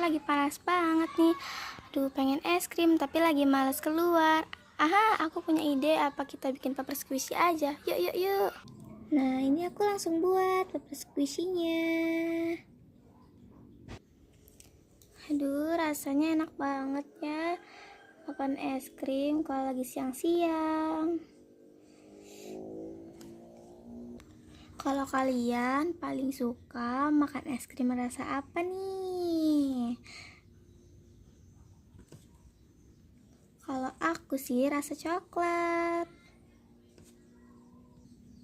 lagi panas banget nih. Aduh, pengen es krim tapi lagi males keluar. Aha, aku punya ide, apa kita bikin paper squishy aja? Yuk, yuk, yuk. Nah, ini aku langsung buat paper squishy-nya. Aduh, rasanya enak banget ya makan es krim kalau lagi siang-siang. Kalau kalian paling suka makan es krim rasa apa nih? Kalau aku sih rasa coklat.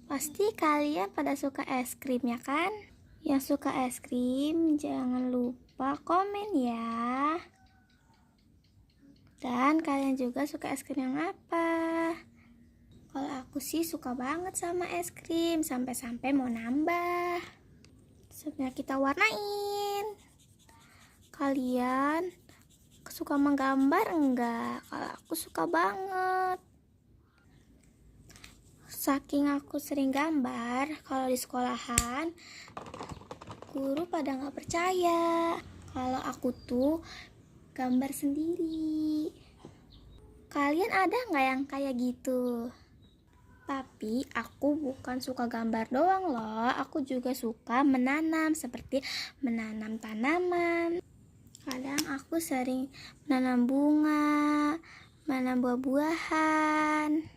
Pasti kalian pada suka es krim ya kan? Yang suka es krim jangan lupa komen ya. Dan kalian juga suka es krim yang apa? Kalau aku sih suka banget sama es krim, sampai-sampai mau nambah. Saatnya kita warnain. Kalian suka menggambar enggak? Kalau aku suka banget. Saking aku sering gambar, kalau di sekolahan guru pada nggak percaya kalau aku tuh gambar sendiri. Kalian ada nggak yang kayak gitu? Tapi aku bukan suka gambar doang loh, aku juga suka menanam, seperti menanam tanaman. Kadang aku sering menanam bunga, menanam buah-buahan.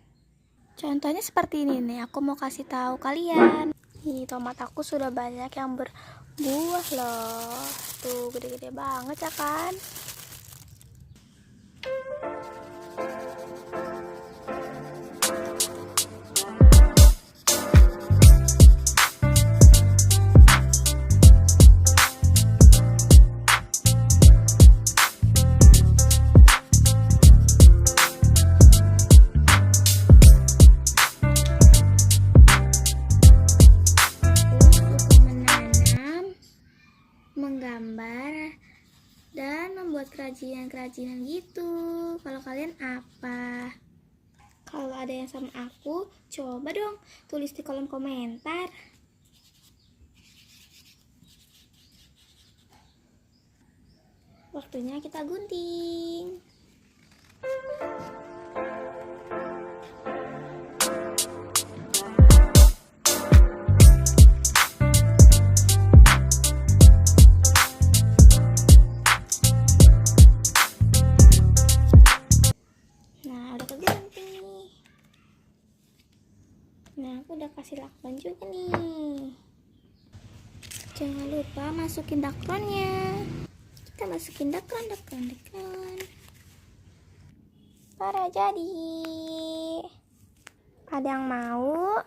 Contohnya seperti ini nih, aku mau kasih tahu kalian. Nih, tomat aku sudah banyak yang berbuah loh. Tuh, gede-gede banget ya kan? Menggambar dan membuat kerajinan-kerajinan gitu. Kalau kalian apa? Kalau ada yang sama aku, coba dong tulis di kolom komentar. Waktunya kita gunting. Nah, aku udah kasih lakban juga nih. Jangan lupa masukin dakronnya. Kita masukin dakron. Para jadi. Ada yang mau?